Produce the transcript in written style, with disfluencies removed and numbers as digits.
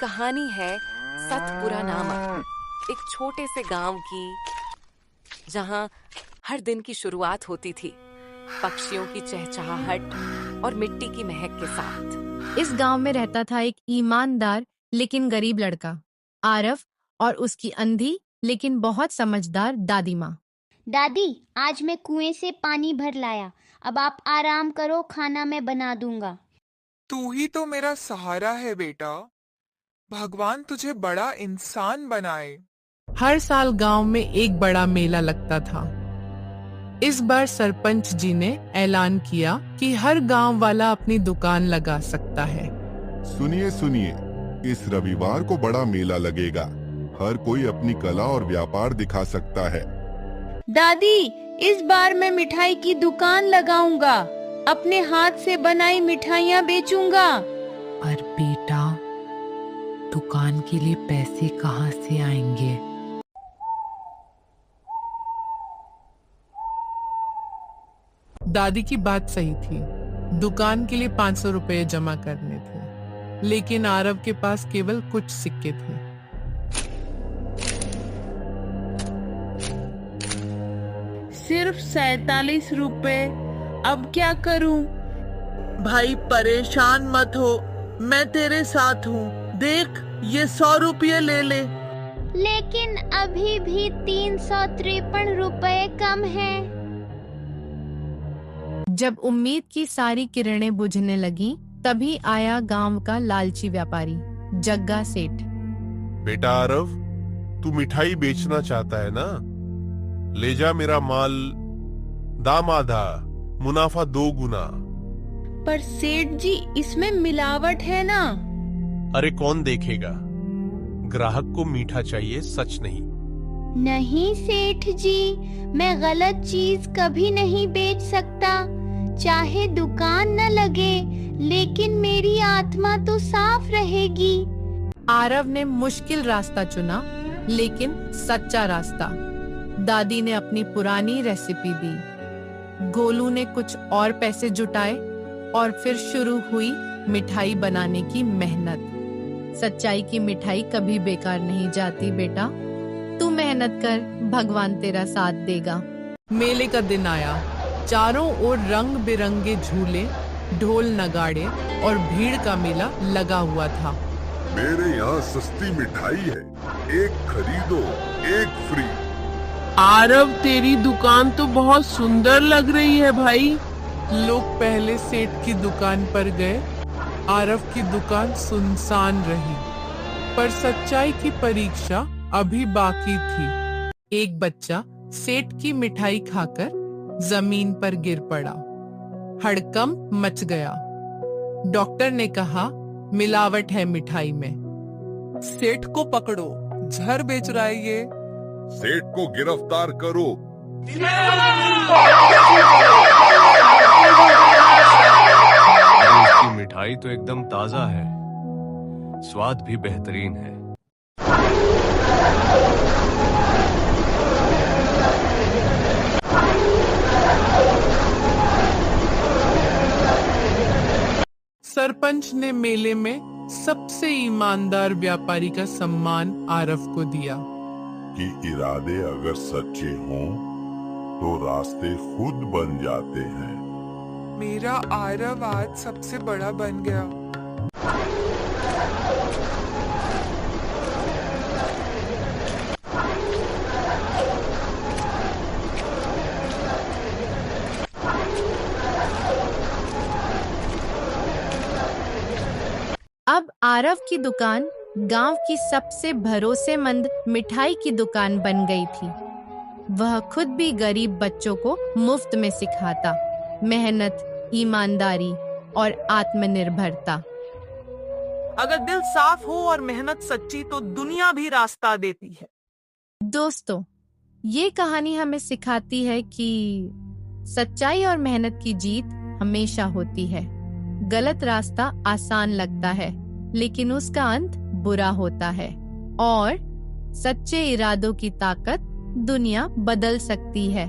कहानी है सतपुरा नामक एक छोटे से गांव की, जहां हर दिन की शुरुआत होती थी पक्षियों की चहचहाहट और मिट्टी की महक के साथ। इस गांव में रहता था एक ईमानदार लेकिन गरीब लड़का, आरव, और उसकी अंधी लेकिन बहुत समझदार दादी माँ। दादी, आज मैं कुएं से पानी भर लाया। अब आप आराम करो, खाना मैं बना दूंगा। तू ही तो मेरा सहारा है बेटा। भगवान तुझे बड़ा इंसान बनाए। हर साल गांव में एक बड़ा मेला लगता था। इस बार सरपंच जी ने ऐलान किया कि हर गांव वाला अपनी दुकान लगा सकता है। सुनिए सुनिए, इस रविवार को बड़ा मेला लगेगा। हर कोई अपनी कला और व्यापार दिखा सकता है। दादी, इस बार मैं मिठाई की दुकान लगाऊंगा। अपने हाथ से बनाई मिठाइयाँ बेचूंगा। पर बेटा, दुकान के लिए पैसे कहाँ से आएंगे? दादी की बात सही थी। दुकान के लिए 500 रुपए जमा करने थे, लेकिन आरव के पास केवल कुछ सिक्के थे। सिर्फ 47 रुपए। अब क्या करूं? भाई परेशान मत हो, मैं तेरे साथ हूँ। देख, ये 100 रुपये ले ले। लेकिन अभी भी 353 रुपए कम है। जब उम्मीद की सारी किरणें बुझने लगी, तभी आया गांव का लालची व्यापारी जग्गा सेठ। बेटा आरव, तू मिठाई बेचना चाहता है ना? ले जा मेरा माल, दाम आधा, मुनाफा 2 गुना। पर सेठ जी, इसमें मिलावट है ना? अरे कौन देखेगा? ग्राहक को मीठा चाहिए, सच नहीं। नहीं सेठ जी, मैं गलत चीज कभी नहीं बेच सकता। चाहे दुकान न लगे, लेकिन मेरी आत्मा तो साफ रहेगी। आरव ने मुश्किल रास्ता चुना, लेकिन सच्चा रास्ता। दादी ने अपनी पुरानी रेसिपी दी, गोलू ने कुछ और पैसे जुटाए, और फिर शुरू हुई मिठाई बनाने की मेहनत। सच्चाई की मिठाई कभी बेकार नहीं जाती बेटा। तू मेहनत कर, भगवान तेरा साथ देगा। मेले का दिन आया। चारों ओर रंग बिरंगे झूले, ढोल नगाड़े और भीड़ का मेला लगा हुआ था। मेरे यहाँ सस्ती मिठाई है, एक खरीदो एक फ्री। आरव, तेरी दुकान तो बहुत सुंदर लग रही है भाई। लोग पहले सेठ की दुकान पर गए। आरव की दुकान सुनसान रही, पर सच्चाई की परीक्षा अभी बाकी थी। एक बच्चा सेठ की मिठाई खाकर जमीन पर गिर पड़ा। हड़कंप मच गया। डॉक्टर ने कहा, मिलावट है मिठाई में। सेठ को पकड़ो, जहर बेच रहा है ये। सेठ को गिरफ्तार करो। इसकी मिठाई तो एकदम ताजा है, स्वाद भी बेहतरीन है। सरपंच ने मेले में सबसे ईमानदार व्यापारी का सम्मान आरव को दिया। कि इरादे अगर सच्चे हों तो रास्ते खुद बन जाते हैं। मेरा आरव आज सबसे बड़ा बन गया। अब आरव की दुकान गांव की सबसे भरोसेमंद मिठाई की दुकान बन गई थी। वह खुद भी गरीब बच्चों को मुफ्त में सिखाता, मेहनत, ईमानदारी और आत्मनिर्भरता। अगर दिल साफ हो और मेहनत सच्ची, तो दुनिया भी रास्ता देती है। दोस्तों, ये कहानी हमें सिखाती है कि सच्चाई और मेहनत की जीत हमेशा होती है। गलत रास्ता आसान लगता है, लेकिन उसका अंत बुरा होता है। और सच्चे इरादों की ताकत दुनिया बदल सकती है।